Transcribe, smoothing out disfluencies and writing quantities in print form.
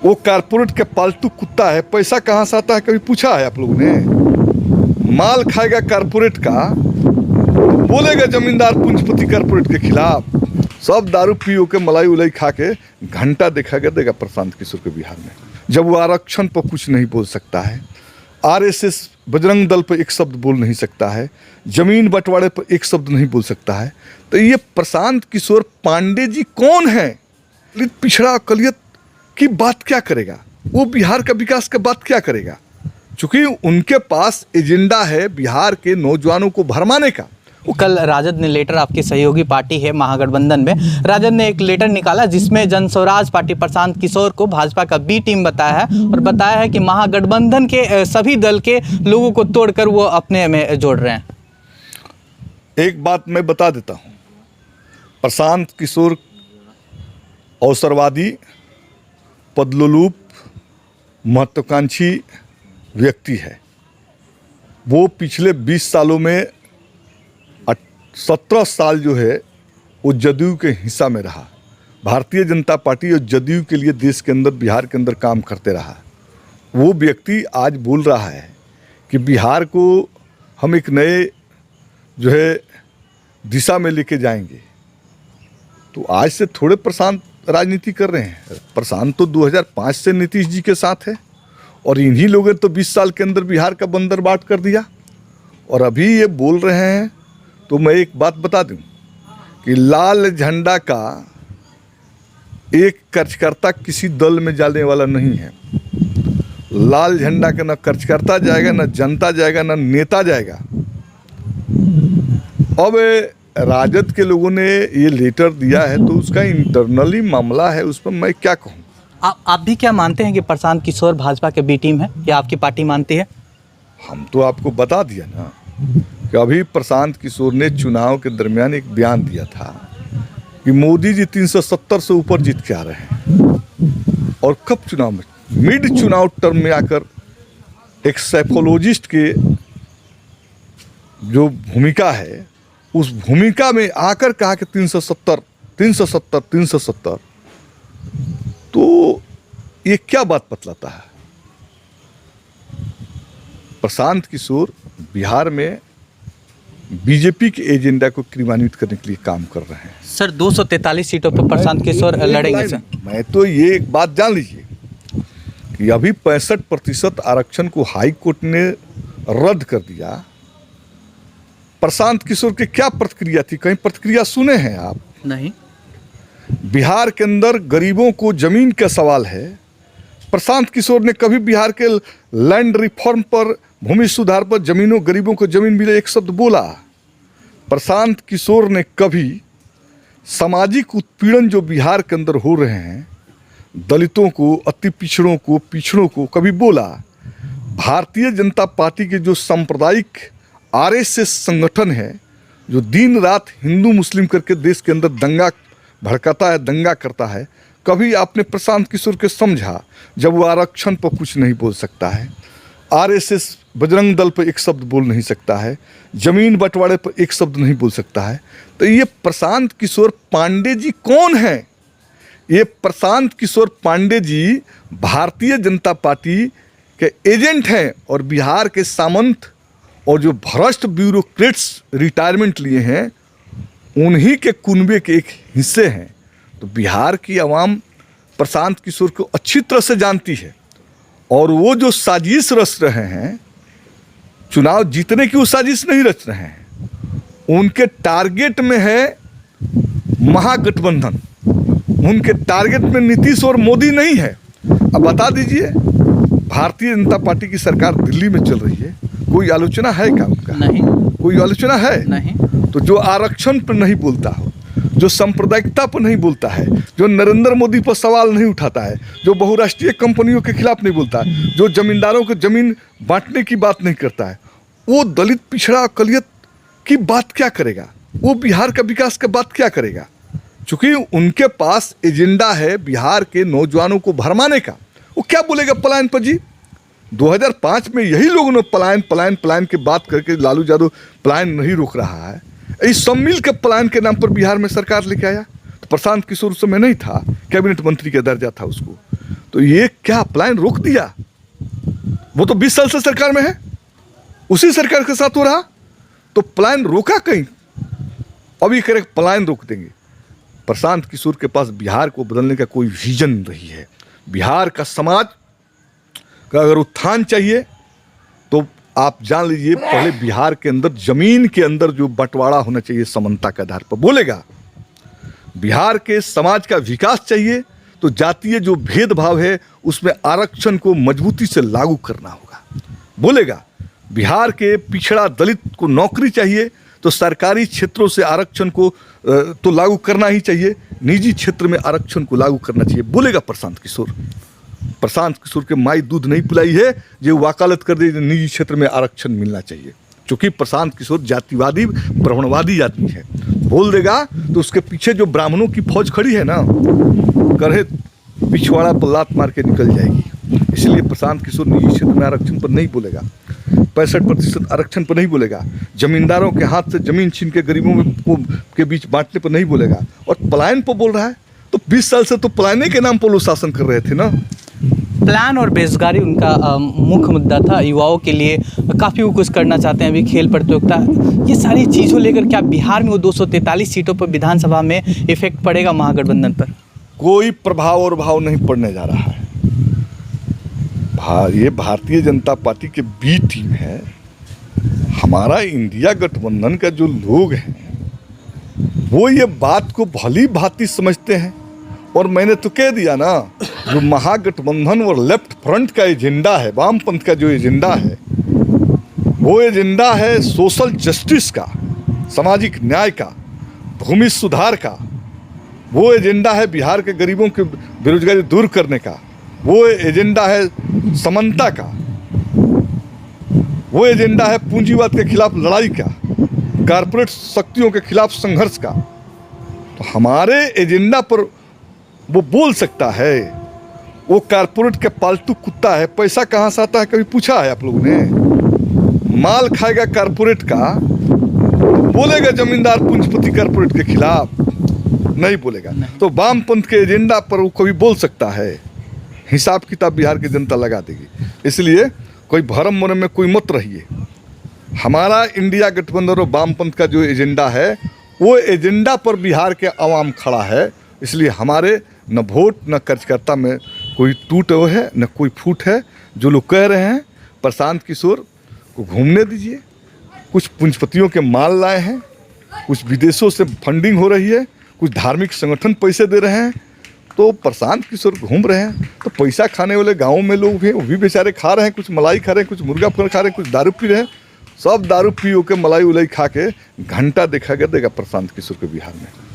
वो कारपोरेट के पालतू कुत्ता है। पैसा कहाँ से आता है कभी पूछा है आप लोगों ने? माल खाएगा कारपोरेट का, बोलेगा जमींदार पूंजीपति कारपोरेट के खिलाफ। सब दारू पी के मलाई उलाई खा के घंटा देखा देगा प्रशांत किशोर के बिहार में, जब वो आरक्षण पर कुछ नहीं बोल सकता है, आरएसएस बजरंग दल पर एक शब्द बोल नहीं सकता है, जमीन बंटवारे पर एक शब्द नहीं बोल सकता है। तो ये प्रशांत किशोर पांडे जी कौन है? दलित पिछड़ा अकलियत की बात क्या करेगा वो? बिहार का विकास का बात क्या करेगा? चूंकि उनके पास एजेंडा है बिहार के नौजवानों को भरमाने का। कल राजद ने लेटर, आपकी सहयोगी पार्टी है महागठबंधन में, राजद ने एक लेटर निकाला जिसमें जन स्वराज पार्टी प्रशांत किशोर को भाजपा का बी टीम बताया है और बताया है कि महागठबंधन के सभी दल के लोगों को तोड़कर वो अपने में जोड़ रहे हैं। एक बात मैं बता देता हूं, प्रशांत किशोर अवसरवादी, पदलोलुप, महत्वाकांक्षी व्यक्ति है। वो पिछले 20 सालों में 17 साल जो है वो जदयू के हिस्सा में रहा। भारतीय जनता पार्टी और जदयू के लिए देश के अंदर, बिहार के अंदर काम करते रहा। वो व्यक्ति आज बोल रहा है कि बिहार को हम एक नए जो है दिशा में लेके जाएंगे। तो आज से थोड़े प्रशांत राजनीति कर रहे हैं। प्रशांत तो 2005 से नीतीश जी के साथ है और इन्हीं लोगों ने तो 20 साल के अंदर बिहार का बंदरबाट कर दिया और अभी ये बोल रहे हैं। तो मैं एक बात बता दूं कि लाल झंडा का एक कार्यकर्ता किसी दल में जाने वाला नहीं है। लाल झंडा का न कार्यकर्ता जाएगा, न जनता जाएगा, न नेता जाएगा। अब राजद के लोगों ने ये लेटर दिया है तो उसका इंटरनली मामला है, उस पर मैं क्या कहूँ। आप भी क्या मानते हैं कि प्रशांत किशोर भाजपा के बी टीम है या आपकी पार्टी मानती है? हम तो आपको बता दिया ना कि अभी प्रशांत किशोर ने चुनाव के दरमियान एक बयान दिया था कि मोदी जी 370 से ऊपर जीत के आ रहे हैं। और कब चुनाव में, मिड चुनाव टर्म में आकर एक साइकोलॉजिस्ट के जो भूमिका है उस भूमिका में आकर कहा कि 370। तो ये क्या बात बतलाता है? प्रशांत किशोर बिहार में बीजेपी के एजेंडा को क्रियान्वित करने के लिए काम कर रहे हैं। सर 243 सीटों पर प्रशांत किशोर लड़ेंगे सर। मैं तो ये एक बात जान लीजिए कि अभी 65% आरक्षण को हाई कोर्ट ने रद्द कर दिया। प्रशांत किशोर की क्या प्रतिक्रिया थी? कहीं प्रतिक्रिया सुने हैं आप? नहीं। बिहार के अंदर गरीबों को जमीन का सवाल है। प्रशांत किशोर ने कभी बिहार के लैंड रिफॉर्म पर, भूमि सुधार पर, जमीनों गरीबों को जमीन मिले एक शब्द बोला? प्रशांत किशोर ने कभी सामाजिक उत्पीड़न जो बिहार के अंदर हो रहे हैं, दलितों को, अति पिछड़ों को कभी बोला? भारतीय जनता पार्टी के जो सांप्रदायिक आरएसएस संगठन है जो दिन रात हिंदू मुस्लिम करके देश के अंदर दंगा भड़काता है, दंगा करता है, कभी आपने प्रशांत किशोर के समझा? जब वो आरक्षण पर कुछ नहीं बोल सकता है, आरएसएस बजरंग दल पर एक शब्द बोल नहीं सकता है, जमीन बंटवारे पर एक शब्द नहीं बोल सकता है। तो ये प्रशांत किशोर पांडे जी कौन है? ये प्रशांत किशोर पांडे जी भारतीय जनता पार्टी के एजेंट हैं और बिहार के सामंत और जो भ्रष्ट ब्यूरोक्रेट्स रिटायरमेंट लिए हैं उन्हीं के कुनबे के एक हिस्से हैं। तो बिहार की आवाम प्रशांत किशोर को अच्छी तरह से जानती है और वो जो साजिश रच रहे हैं, चुनाव जीतने की वो साजिश नहीं रच रहे हैं, उनके टारगेट में है महागठबंधन। उनके टारगेट में नीतीश और मोदी नहीं है। अब बता दीजिए, भारतीय जनता पार्टी की सरकार दिल्ली में चल रही है, कोई आलोचना है क्या उनका? नहीं। कोई आलोचना है? नहीं। तो जो आरक्षण पर नहीं बोलता हो, जो सांप्रदायिकता पर नहीं बोलता है, जो नरेंद्र मोदी पर सवाल नहीं उठाता है, जो बहुराष्ट्रीय कंपनियों के खिलाफ नहीं बोलता है, जो जमींदारों को जमीन बांटने की बात नहीं करता है, वो दलित पिछड़ा अकलियत की बात क्या करेगा? वो बिहार का विकास का बात क्या करेगा? चूंकि उनके पास एजेंडा है बिहार के नौजवानों को भरमाने का। वो क्या बोलेगा पलायन पर जी? 2005 में यही लोगों ने पलायन की बात करके लालू यादव पलायन नहीं रोक रहा है। इस सब मिल के पलायन के नाम पर बिहार में सरकार लेके आया। तो प्रशांत किशोर उस समय नहीं था, कैबिनेट मंत्री का दर्जा था उसको। तो ये क्या प्लान रोक दिया? वो तो 20 साल से सरकार में है, उसी सरकार के साथ हो रहा, तो प्लान रोका कहीं? अभी करें प्लान रोक देंगे। प्रशांत किशोर के पास बिहार को बदलने का कोई विजन नहीं है। बिहार का समाज का अगर उत्थान चाहिए तो आप जान लीजिए, पहले बिहार के अंदर जमीन के अंदर जो बंटवारा होना चाहिए समानता के आधार पर बोलेगा। बिहार के समाज का विकास चाहिए तो जातीय जो भेदभाव है उसमें आरक्षण को मजबूती से लागू करना होगा, बोलेगा। बिहार के पिछड़ा दलित को नौकरी चाहिए तो सरकारी क्षेत्रों से आरक्षण को तो लागू करना ही चाहिए, निजी क्षेत्र में आरक्षण को लागू करना चाहिए, बोलेगा प्रशांत किशोर। प्रशांत किशोर के माई दूध नहीं पिलाई है जो वकालत कर दे निजी क्षेत्र में आरक्षण मिलना चाहिए। क्योंकि प्रशांत किशोर जातिवादी ब्राह्मणवादी आदमी है, बोल देगा तो उसके पीछे जो ब्राह्मणों की फौज खड़ी है ना, करे पिछवाड़ा पर लात मार के निकल जाएगी। इसलिए प्रशांत किशोर निजी क्षेत्र में आरक्षण पर नहीं बोलेगा, 65% आरक्षण पर नहीं बोलेगा, जमींदारों के हाथ से जमीन छीन के गरीबों के बीच बांटने पर नहीं बोलेगा, और पलायन पर बोल रहा है। तो 20 साल से तो पलायने के नाम पर लोग शासन कर रहे थे ना। प्लान और बेरोजगारी उनका मुख्य मुद्दा था। युवाओं के लिए काफ़ी वो कुछ करना चाहते हैं, अभी खेल प्रतियोगिता, ये सारी चीज़ों लेकर क्या बिहार में वो 243 सीटों पर विधानसभा में इफेक्ट पड़ेगा महागठबंधन पर? कोई प्रभाव और भाव नहीं पड़ने जा रहा है। ये भारतीय जनता पार्टी के बी टीम है। हमारा इंडिया गठबंधन का जो लोग हैं वो ये बात को भली भांति समझते हैं, और मैंने तो कह दिया ना, जो महागठबंधन और लेफ्ट फ्रंट का एजेंडा है, वामपंथ का जो एजेंडा है, वो एजेंडा है सोशल जस्टिस का, सामाजिक न्याय का, भूमि सुधार का। वो एजेंडा है बिहार के गरीबों की बेरोजगारी दूर करने का। वो एजेंडा है समानता का। वो एजेंडा है पूंजीवाद के खिलाफ लड़ाई का, कारपोरेट शक्तियों के खिलाफ संघर्ष का। तो हमारे एजेंडा पर वो बोल सकता है। वो कारपोरेट के पालतू कुत्ता है। पैसा कहाँ से आता है कभी पूछा है आप लोगों ने? माल खाएगा कारपोरेट का, बोलेगा जमींदार पूंजीपति कारपोरेट के खिलाफ? नहीं बोलेगा। तो वामपंथ के एजेंडा पर वो कभी बोल सकता है? हिसाब किताब बिहार की जनता लगा देगी। इसलिए कोई भरम भरम में कोई मत रहिए। हमारा इंडिया गठबंधन और वामपंथ का जो एजेंडा है वो एजेंडा पर बिहार के आवाम खड़ा है। इसलिए हमारे न वोट न कार्यकर्ता में कोई टूट है न कोई फूट है। जो लोग कह रहे हैं प्रशांत किशोर को घूमने दीजिए, कुछ पूंजीपतियों के माल लाए हैं, कुछ विदेशों से फंडिंग हो रही है, कुछ धार्मिक संगठन पैसे दे रहे हैं, तो प्रशांत किशोर घूम रहे हैं। तो पैसा खाने वाले गाँव में लोग हैं, वो भी बेचारे खा रहे हैं, कुछ मलाई खा रहे हैं, कुछ मुर्गा फल खा रहे हैं, कुछ दारू पी रहे हैं। सब दारू पी के मलाई उलाई खा के घंटा देखा गया देगा प्रशांत किशोर के बिहार में।